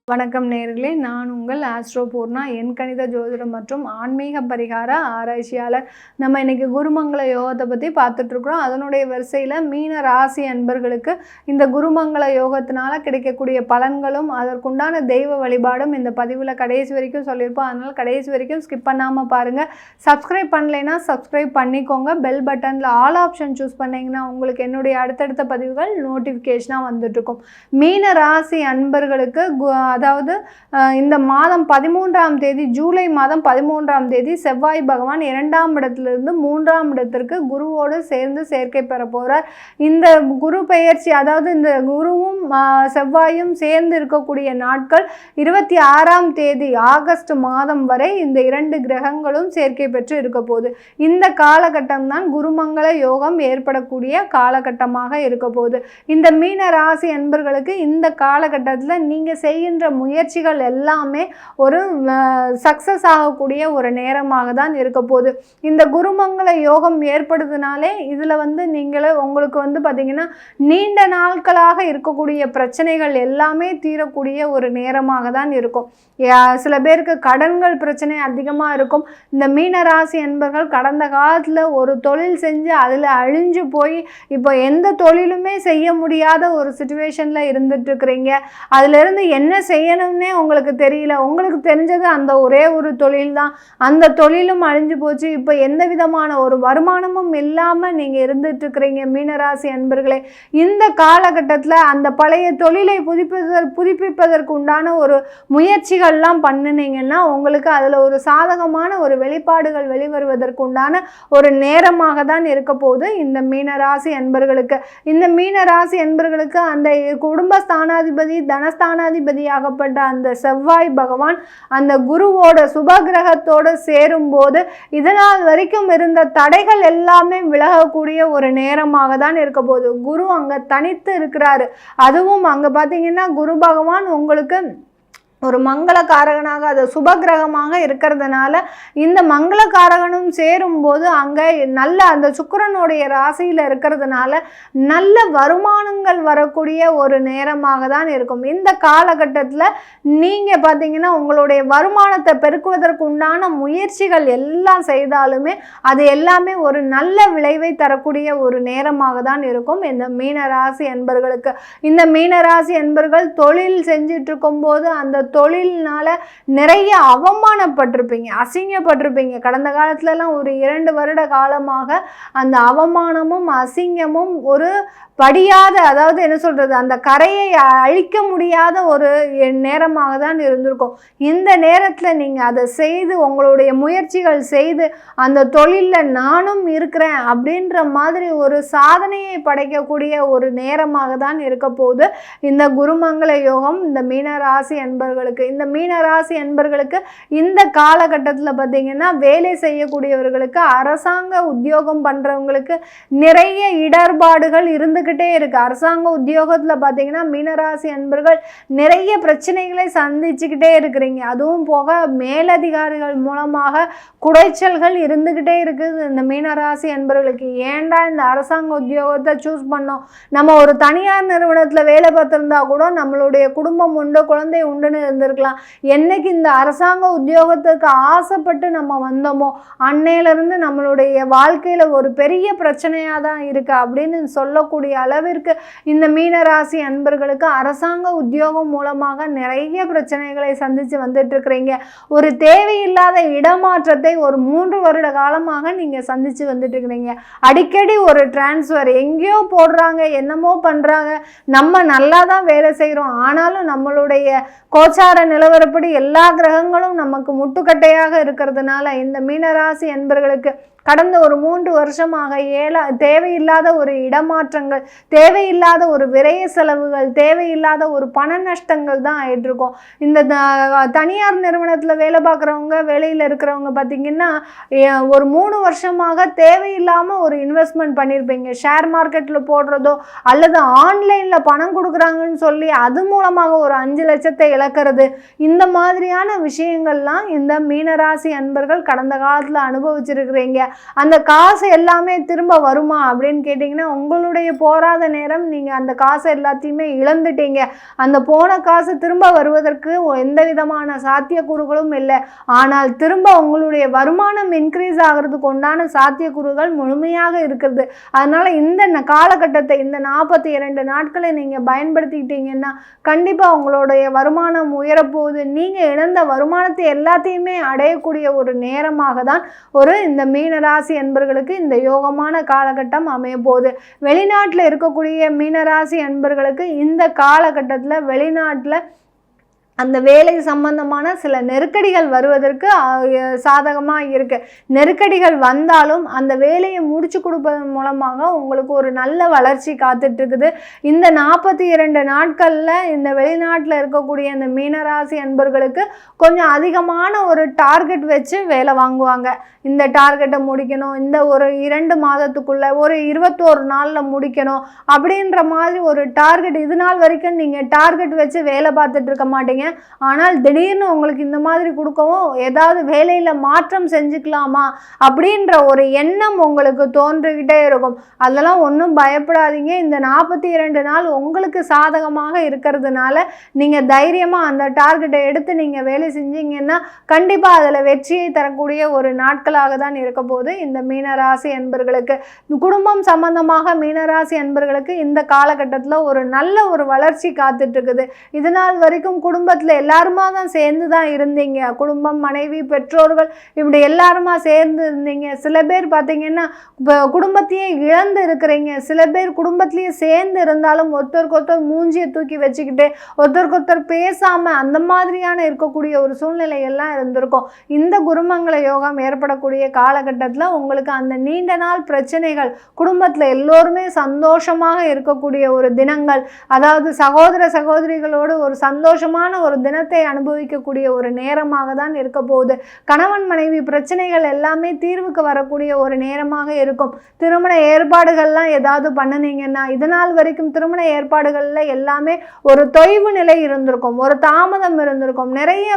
வணக்கம் நேயர்களே, நான் உங்கள் ஆஸ்ட்ரோ பூர்ணா, என் கணித ஜோதிடம் மற்றும் ஆன்மீக பரிகார ஆராய்ச்சியாளர். நம்ம இன்னைக்கு குருமங்கள யோகத்தை பற்றி பார்த்துட்ருக்குறோம். அதனுடைய வரிசையில் மீன ராசி அன்பர்களுக்கு இந்த குருமங்கள யோகத்தினால கிடைக்கக்கூடிய பலன்களும் அதற்குண்டான தெய்வ வழிபாடும் இந்த பதிவில் கடைசி வரைக்கும் சொல்லியிருப்போம். அதனால் கடைசி வரைக்கும் ஸ்கிப் பண்ணாமல் பாருங்கள். சப்ஸ்கிரைப் பண்ணலைன்னா சப்ஸ்கிரைப் பண்ணிக்கோங்க. பெல் பட்டனில் ஆல் ஆப்ஷன் சூஸ் பண்ணிங்கன்னா உங்களுக்கு என்னுடைய அடுத்தடுத்த பதிவுகள் நோட்டிஃபிகேஷனாக வந்துட்டுருக்கும். மீன ராசி அன்பர்களுக்கு அதாவது இந்த மாதம் 13ஆம் தேதி, ஜூலை மாதம் 13ஆம் தேதி செவ்வாய் பகவான் 2ஆம் இடத்திலிருந்து 3ஆம் இடத்திற்கு குருவோடு சேர்ந்து சேர்க்கை பெற போகிறார். இந்த குரு பெயர்ச்சி, அதாவது இந்த குருவும் செவ்வாயும் சேர்ந்து இருக்கக்கூடிய நாட்கள் 26ஆம் தேதி ஆகஸ்ட் மாதம் வரை இந்த 2 கிரகங்களும் சேர்க்கை பெற்று இருக்க போகுது. இந்த காலகட்டம் தான் குருமங்கள யோகம் ஏற்படக்கூடிய காலகட்டமாக இருக்க போகுது. இந்த மீன ராசி அன்பர்களுக்கு இந்த காலகட்டத்தில் நீங்கள் செய்கின்ற முயற்சிகள் எல்லாமே ஒரு சக்சஸ் ஆகக்கூடிய ஒரு நேரமாக தான் இருக்க போகுது. இந்த குருமங்கள யோகம் ஏற்படுதுனாலே இதில் உங்களுக்கு பார்த்தீங்கன்னா நீண்ட நாட்களாக இருக்கக்கூடிய பிரச்சனைகள் எல்லாமே தீரக்கூடிய ஒரு நேரமாக தான் இருக்கும். சில பேருக்கு கடன்கள் பிரச்சனை அதிகமாக இருக்கும். இந்த மீனராசி என்பர்கள் கடந்த காலத்தில் ஒரு தொழில் செஞ்சு அதில் அழிஞ்சு போய் இப்போ எந்த தொழிலுமே செய்ய முடியாத ஒரு சிச்சுவேஷனில் இருந்துட்டு இருக்கிறீங்க. அதிலிருந்து என்ன செய்யணும்னே உங்களுக்கு தெரியல. உங்களுக்கு தெரிஞ்சது அந்த ஒரே ஒரு தொழில் தான். அந்த தொழிலும் அழிஞ்சு போச்சு. இப்போ எந்த விதமான ஒரு வருமானமும் இல்லாமல் நீங்கள் இருந்துட்டு இருக்கிறீங்க மீனராசி அன்பர்களே. இந்த காலகட்டத்தில் அந்த பழைய தொழிலை புதுப்பிப்பதற்கு உண்டான ஒரு முயற்சிகள்லாம் பண்ணினீங்கன்னா உங்களுக்கு அதில் ஒரு சாதகமான ஒரு வெளிப்பாடுகள் வெளிவருவதற்கு உண்டான ஒரு நேரமாக தான் இருக்க போகுது இந்த மீனராசி அன்பர்களுக்கு. இந்த மீனராசி அன்பர்களுக்கு அந்த குடும்பஸ்தானாதிபதி, தனஸ்தானாதிபதியாகப்பட்ட அந்த செவ்வாய் பகவான் அந்த குருவோட சுபகிரகத்தோடு சேரும்போது இதனால் வரைக்கும் இருந்த தடைகள் எல்லாமே விலகக்கூடிய ஒரு நேரமாக தான் இருக்க போகுது. குரு அங்கே தனித்து இருக்கிறாரு. அதுவும் அங்கே பார்த்தீங்கன்னா குரு பகவான் உங்களுக்கு ஒரு மங்களகாரகனாக, அது சுபகிரகமாக இருக்கிறதுனால இந்த மங்களகாரகனும் சேரும்போது அங்கே நல்ல அந்த சுக்கிரனுடைய ராசியில் இருக்கிறதுனால நல்ல வருமானங்கள் வரக்கூடிய ஒரு நேரமாக தான் இருக்கும். இந்த காலகட்டத்தில் நீங்கள் பார்த்தீங்கன்னா உங்களுடைய வருமானத்தை பெருக்குவதற்கு உண்டான முயற்சிகள் எல்லாம் செய்தாலுமே அது எல்லாமே ஒரு நல்ல விளைவை தரக்கூடிய ஒரு நேரமாக தான் இருக்கும் இந்த மீனராசி அன்பர்களுக்கு. இந்த மீனராசி அன்பர்கள் தொழில் செஞ்சிட்டு இருக்கும்போது அந்த தொழில்னால நிறைய அவமானப்பட்டிருப்பீங்க, அசிங்கப்பட்டிருப்பீங்க. கடந்த காலத்துலலாம் ஒரு 2 வருட காலமாக அந்த அவமானமும் அசிங்கமும் ஒரு படியாத, அதாவது என்ன சொல்றது, அந்த கரையை அழிக்க முடியாத ஒரு நேரமாக தான் இருந்திருக்கும். இந்த நேரத்தில் நீங்கள் அதை செய்து உங்களுடைய முயற்சிகள் செய்து அந்த தொழிலில் நானும் இருக்கிறேன் அப்படின்ற மாதிரி ஒரு சாதனையை படைக்கக்கூடிய ஒரு நேரமாக தான் இருக்க போகுது இந்த குருமங்கள யோகம் இந்த மீனராசி அன்பர்களுக்கு. இந்த மீனராசி அன்பர்களுக்கு இந்த காலகட்டத்தில் பார்த்தீங்கன்னா வேலை செய்யக்கூடியவர்களுக்கு, அரசாங்க உத்தியோகம் பண்ணுறவங்களுக்கு நிறைய இடர்பாடுகள் இருந்துக்கிட்டே இருக்கு. அரசாங்க உத்தியோகத்தில் பார்த்தீங்கன்னா மீனராசி அன்பர்கள் நிறைய பிரச்சனைகளை சந்திச்சுக்கிட்டே இருக்கிறீங்க. அதுவும் போக மேலதிகாரிகள் மூலமாக குடைச்சல்கள் இருந்துக்கிட்டே இருக்குது இந்த மீனராசி அன்பர்களுக்கு. ஏன்டா இந்த அரசாங்க உத்தியோகத்தை சூஸ் பண்ணோம், நம்ம ஒரு தனியார் நிறுவனத்தில் வேலை பார்த்துருந்தா கூட நம்மளுடைய குடும்பம் உண்டு, குழந்தை உண்டுன்னு இருந்திருக்கலாம். என்னைக்கு இந்த அரசாங்க உத்தியோகத்துக்கு ஆசைப்பட்டு நம்ம வந்தோமோ அன்னையிலிருந்து நம்மளுடைய வாழ்க்கையில் ஒரு பெரிய பிரச்சனையாக தான் இருக்கு அப்படின்னு சொல்லக்கூடிய அளவிற்கு இந்த மீனராசி அன்பர்களுக்கு அரசாங்க உத்தியோகம் மூலமாக நிறைய பிரச்சனைகளை சந்திச்சு வந்துட்டு இருக்கிறீங்க. ஒரு தேவையில்லாத இடமாற்றத்தை ஒரு 3 வருட காலமாக நீங்க சந்திச்சு வந்துட்டு இருக்கிறீங்க. அடிக்கடி ஒரு டிரான்ஸ்ஃபர் எங்கேயோ போடுறாங்க, என்னமோ பண்றாங்க. நம்ம நல்லா தான் வேலை செய்கிறோம், ஆனாலும் நம்மளுடைய கோச்சார நிலவரப்படி எல்லா கிரகங்களும் நமக்கு முட்டுக்கட்டையாக இருக்கிறதுனால இந்த மீனராசி அன்பர்களுக்கு கடந்த ஒரு 3 வருஷமாக தேவையில்லாத ஒரு இடமாற்றங்கள், தேவையில்லாத ஒரு விரைய செலவுகள், தேவையில்லாத ஒரு பண நஷ்டங்கள் தான் ஆயிட்டிருக்கோம். இந்த தனியார் நிறுவனத்தில் வேலை பார்க்குறவங்க, வேலையில் இருக்கிறவங்க பார்த்திங்கன்னா ஒரு 3 வருஷமாக தேவையில்லாமல் ஒரு இன்வெஸ்ட்மெண்ட் பண்ணியிருப்பீங்க. ஷேர் மார்க்கெட்டில் போடுறதோ அல்லது ஆன்லைனில் பணம் கொடுக்குறாங்கன்னு சொல்லி அது மூலமாக ஒரு 5 லட்சத்தை இழக்கிறது, இந்த மாதிரியான விஷயங்கள்லாம் இந்த மீனராசி அன்பர்கள் கடந்த காலத்தில் அனுபவிச்சிருக்கிறீங்க. அந்த காசு எல்லாமே திரும்ப வருமா அப்படின்னு கேட்டிங்கன்னா, உங்களுடைய போராத நேரம் நீங்கள் அந்த காசு எல்லாத்தையுமே இழந்துட்டீங்க. அந்த போன காசு திரும்ப வருவதற்கு எந்த விதமான சாத்தியக்கூறுகளும் இல்லை. ஆனால் திரும்ப உங்களுடைய வருமானம் இன்க்ரீஸ் ஆகிறதுக்கு உண்டான சாத்தியக்கூறுகள் முழுமையாக இருக்கிறது. அதனால் இந்த காலகட்டத்தை, இந்த 42 நாட்களை நீங்கள் பயன்படுத்திக்கிட்டீங்கன்னா கண்டிப்பாக உங்களுடைய வருமானம் உயரப்போகுது. நீங்கள் இழந்த வருமானத்தை எல்லாத்தையுமே அடையக்கூடிய ஒரு நேரமாக தான் இந்த மீனராசி என்பர்களுக்கு இந்த யோகமான காலகட்டம் அமைய போகுது. வெளிநாட்டில் இருக்கக்கூடிய மீனராசி என்பர்களுக்கு இந்த காலகட்டத்தில் வெளிநாட்டில் அந்த வேலை சம்பந்தமான சில நெருக்கடிகள் வருவதற்கு சாதகமாக இருக்குது. நெருக்கடிகள் வந்தாலும் அந்த வேலையை முடிச்சு கொடுப்பதன் மூலமாக உங்களுக்கு ஒரு நல்ல வளர்ச்சி காத்துட்ருக்குது. இந்த 42 நாட்களில் இந்த வெளிநாட்டில் இருக்கக்கூடிய இந்த மீனராசி அன்பர்களுக்கு கொஞ்சம் அதிகமான ஒரு டார்கெட் வச்சு வேலை வாங்குவாங்க. இந்த டார்கெட்டை முடிக்கணும், இந்த ஒரு 2 மாதத்துக்குள்ளே ஒரு 21 நாளில் முடிக்கணும் அப்படின்ற மாதிரி ஒரு டார்கெட். இது நாள் வரைக்கும் நீங்கள் டார்கெட் வச்சு வேலை பார்த்துட்டு இருக்க மாட்டீங்க. ஆனால் திடீர்னு உங்களுக்கு இந்த மாதிரி கொடுக்கவும் ஏதாவது வேலையில் மாற்றம் செஞ்சுக்கலாமா அப்படின்ற ஒரு எண்ணம் உங்களுக்கு தோன்றிக்கிட்டே இருக்கும். அதெல்லாம் ஒன்றும் பயப்படாதீங்க. இந்த 42 நாள் உங்களுக்கு சாதகமாக இருக்கிறதுனால நீங்கள் தைரியமாக அந்த டார்கெட்டை எடுத்து நீங்கள் வேலை செஞ்சீங்கன்னா கண்டிப்பாக அதில் வெற்றியை தரக்கூடிய ஒரு நாட்களாக தான் இருக்க போகுது. இந்த மீனராசி அன்பர்களுக்கு குடும்பம் சம்பந்தமாக மீனராசி அன்பர்களுக்கு இந்த காலகட்டத்தில் ஒரு நல்ல ஒரு வளர்ச்சி காத்துட்ருக்குது. இது நாள் வரைக்கும் குடும்பத்தில் எல்லாருமா தான் சேர்ந்து தான் இருந்தீங்க. குடும்பம், மனைவி, பெற்றோர்கள் இப்படி எல்லாருமா சேர்ந்து இருந்தீங்க. சில பேர் பார்த்தீங்கன்னா குடும்பத்தையே இழந்து இருக்கிறீங்க. சில பேர் குடும்பத்திலேயே சேர்ந்து இருந்தாலும் ஒருத்தருக்கு மூஞ்சியை தூக்கி வச்சுக்கிட்டு ஒருத்தருக்கு பேசாமல் அந்த மாதிரியான இருக்கக்கூடிய ஒரு சூழ்நிலை எல்லாம் இருந்திருக்கும். இந்த குருமங்கள யோகம் ஏற்படக்கூடிய காலகட்டத்தில் உங்களுக்கு அந்த நீண்ட நாள் பிரச்சனைகள், குடும்பத்தில் எல்லோருமே சந்தோஷமாக இருக்கக்கூடிய ஒரு தினங்கள், அதாவது சகோதர சகோதரிகளோடு ஒரு சந்தோஷமான ஒரு தினத்தை அனுபவிக்கக்கூடிய ஒரு நேரமாக தான் இருக்க போகுது. கணவன் மனைவி பிரச்சனைகள் எல்லாமே தீர்வுக்கு வரக்கூடிய ஒரு நேரமாக இருக்கும். திருமண ஏற்பாடுகள்லாம் ஏதாவது பண்ணுனீங்கன்னா, இதனால் வரைக்கும் திருமண ஏற்பாடுகளில் எல்லாமே ஒரு தொய்வு நிலை இருந்திருக்கும், ஒரு தாமதம் இருந்திருக்கும். நிறைய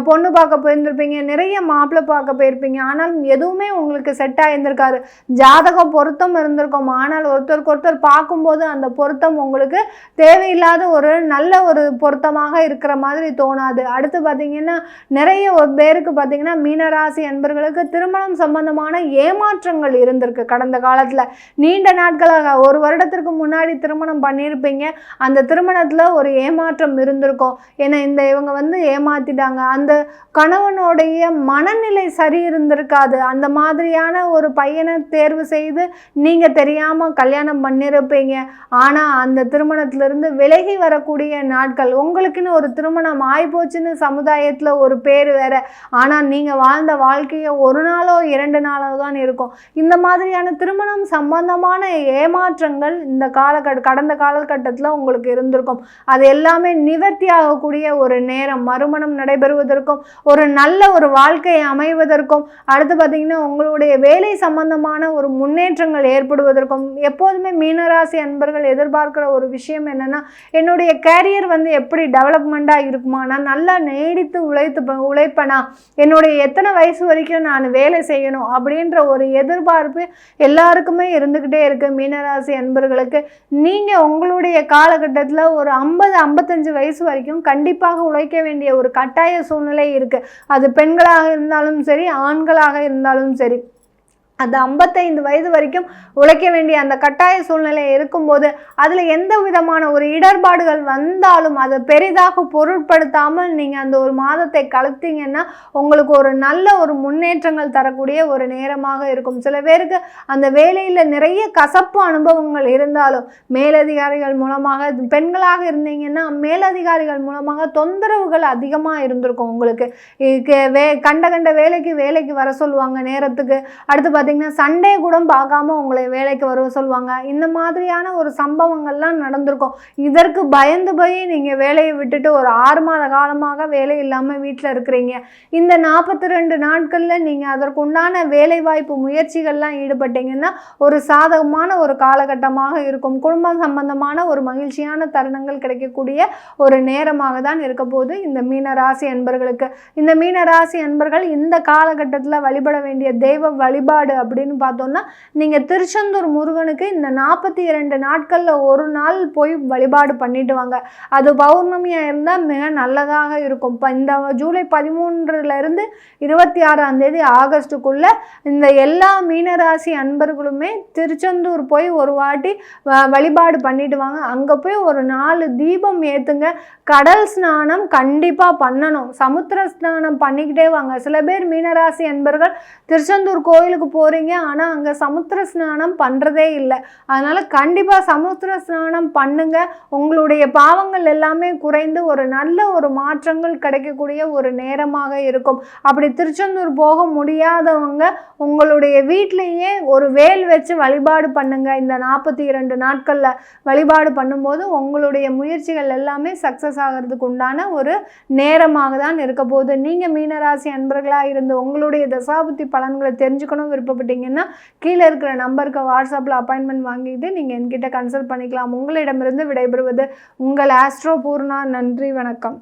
பொண்ணு பார்க்க போயிருந்திருப்பீங்க, நிறைய மாப்பிள்ளை பார்க்க போயிருப்பீங்க. ஆனால் எதுவுமே உங்களுக்கு செட் ஆகியிருந்திருக்காரு. ஜாதகம் பொருத்தம் இருந்திருக்கும், ஆனால் ஒருத்தருக்கு பார்க்கும்போது அந்த பொருத்தம் உங்களுக்கு தேவையில்லாத ஒரு நல்ல ஒரு பொருத்தமாக இருக்கிற மாதிரி தோணாது. அடுத்து பார்த்தீங்கன்னா நிறைய பேருக்கு பார்த்தீங்கன்னா மீனராசி அன்பர்களுக்கு திருமணம் சம்பந்தமான ஏமாற்றங்கள் இருந்திருக்கு. கடந்த காலத்தில் நீண்ட நாட்களாக, ஒரு வருடத்திற்கு முன்னாடி திருமணம் பண்ணியிருப்பீங்க. அந்த திருமணத்தில் ஒரு ஏமாற்றம் இருந்திருக்கும். ஏன்னா இவங்க ஏமாத்திட்டாங்க, அந்த கணவனுடைய மனநிலை சரி இருந்திருக்காது. அந்த மாதிரியான ஒரு பையனை தேர்வு செய்து நீங்கள் தெரியாமல் கல்யாணம் பண்ணியிருப்பீங்க. ஆனால் அந்த திருமணத்திலிருந்து விலகி வரக்கூடிய நாட்கள், உங்களுக்குன்னு ஒரு திருமணம் ஆயிப்போச்சுன்னு சமுதாயத்தில் ஒரு பேர் வேற. ஆனால் நீங்கள் வாழ்ந்த வாழ்க்கையை ஒரு நாளோ 2 நாளோ தான் இருக்கும். இந்த மாதிரியான திருமணம் சம்பந்தமான ஏமாற்றங்கள் இந்த கடந்த காலகட்டத்தில் உங்களுக்கு இருந்திருக்கும். அது எல்லாமே நிவர்த்தி ஆகக்கூடிய ஒரு நேரம், மறுமணம் நடைபெறுவதற்கும் ஒரு நல்ல ஒரு வாழ்க்கை அமைவதற்கும், அடுத்து பார்த்தீங்கன்னா உங்களுடைய வேலை சம்பந்தமான ஒரு முன்னேற்றங்கள் ஏற்படுவதற்கும். எப்போதுமே மீனராசி அன்பர்கள் எதிர்பார்க்கிற ஒரு விஷயம் என்னன்னா, என்னுடைய கேரியர் எப்படி டெவலப்மெண்ட்டாக இருக்குமா, நான் நல்லா நீடித்து உழைப்பேனா, என்னுடைய எத்தனை வயசு வரைக்கும் நான் வேலை செய்யணும் அப்படின்ற ஒரு எதிர்பார்ப்பு எல்லாருக்குமே இருந்துக்கிட்டே இருக்குது. மீனராசி அன்பர்களுக்கு நீங்கள் உங்களுடைய காலகட்டத்தில் ஒரு 50-55 வயசு வரைக்கும் கண்டிப்பாக உழைக்க வேண்டிய ஒரு கட்டாய சூழ்நிலை இருக்குது. அது பெண்களாக இருந்தாலும் சரி, ஆண்களாக இருந்தாலும் சரி. அந்த 55 வயது வரைக்கும் உழைக்க வேண்டிய அந்த கட்டாய சூழ்நிலை இருக்கும்போது அதில் எந்த விதமான ஒரு இடர்பாடுகள் வந்தாலும் அதை பெரிதாக பொருட்படுத்தாமல் நீங்கள் அந்த ஒரு மாதத்தை கழித்தீங்கன்னா உங்களுக்கு ஒரு நல்ல ஒரு முன்னேற்றங்கள் தரக்கூடிய ஒரு நேரமாக இருக்கும். சில பேருக்கு அந்த வேலையில் நிறைய கசப்பு அனுபவங்கள் இருந்தாலும் மேலதிகாரிகள் மூலமாக, பெண்களாக இருந்தீங்கன்னா மேலதிகாரிகள் மூலமாக தொந்தரவுகள் அதிகமாக இருந்திருக்கும். உங்களுக்கு கண்ட வேலைக்கு வர சொல்லுவாங்க நேரத்துக்கு. அடுத்து பார்த்திங்கன்னா சண்டே கூட பார்க்காம உங்களை வேலைக்கு வர சொல்லுவாங்க. இந்த மாதிரியான ஒரு சம்பவங்கள்லாம் நடந்திருக்கும். இதற்கு பயந்து போய் நீங்கள் வேலையை விட்டுட்டு ஒரு 6 மாத காலமாக வேலை இல்லாமல் வீட்டில் இருக்கிறீங்க. இந்த 42 நாட்களில் நீங்கள் அதற்குண்டான வேலைவாய்ப்பு முயற்சிகள்லாம் ஈடுபட்டீங்கன்னா ஒரு சாதகமான ஒரு காலகட்டமாக இருக்கும். குடும்பம் சம்பந்தமான ஒரு மகிழ்ச்சியான தருணங்கள் கிடைக்கக்கூடிய ஒரு நேரமாக தான் இருக்க போது இந்த மீனராசி அன்பர்களுக்கு. இந்த மீனராசி அன்பர்கள் இந்த காலகட்டத்தில் வழிபட வேண்டிய தெய்வ வழிபாடு அப்படின்னு பார்த்தோம்னா, நீங்கள் திருச்செந்தூர் முருகனுக்கு இந்த 42 நாட்களில் ஒரு நாள் போய் வழிபாடு பண்ணிட்டு வாங்க. அது பௌர்ணமியாக இருந்தால் மிக நல்லதாக இருக்கும். இப்போ இந்த ஜூலை 13லேருந்து 26ஆம் தேதி ஆகஸ்ட்டுக்குள்ளே இந்த எல்லா மீனராசி அன்பர்களுமே திருச்செந்தூர் போய் ஒரு வாட்டி வழிபாடு பண்ணிட்டு வாங்க. அங்கே போய் ஒரு 4 தீபம் ஏற்றுங்க. கடல் ஸ்நானம் கண்டிப்பாக பண்ணணும். சமுத்திர ஸ்நானம் பண்ணிக்கிட்டே வாங்க. சில பேர் மீனராசி அன்பர்கள் திருச்செந்தூர் கோயிலுக்கு போகிறீங்க, ஆனால் அங்கே சமுத்திர ஸ்நானம் பண்ணுறதே இல்லை. அதனால் கண்டிப்பாக சமுத்திர ஸ்நானம் பண்ணுங்க. உங்களுடைய பாவங்கள் எல்லாமே குறைந்து ஒரு நல்ல ஒரு மாற்றங்கள் கிடைக்கக்கூடிய ஒரு நேரமாக இருக்கும். அப்படி திருச்செந்தூர் போக முடியாதவங்க உங்களுடைய வீட்டிலேயே ஒரு வேல் வச்சு வழிபாடு பண்ணுங்க. இந்த 42 நாட்களில் வழிபாடு பண்ணும்போது உங்களுடைய முயற்சிகள் எல்லாமே சக்ஸஸ் ஆகிறதுக்கு உண்டான ஒரு நேரமாக தான் இருக்க போகுது. நீங்கள் மீனராசி அன்பர்களாக இருந்து உங்களுடைய தசாபுத்தி பலன்களை தெரிஞ்சுக்கணும் விருப்பப்பட்டீங்கன்னா கீழே இருக்கிற நம்பருக்கு வாட்ஸ்அப்பில் அப்பாயின்மெண்ட் வாங்கிட்டு நீங்கள் என்கிட்ட கன்சல்ட் பண்ணிக்கலாம். உங்களிடமிருந்து விடைபெறுவது உங்கள் ஆஸ்ட்ரோ பூர்ணா. நன்றி, வணக்கம்.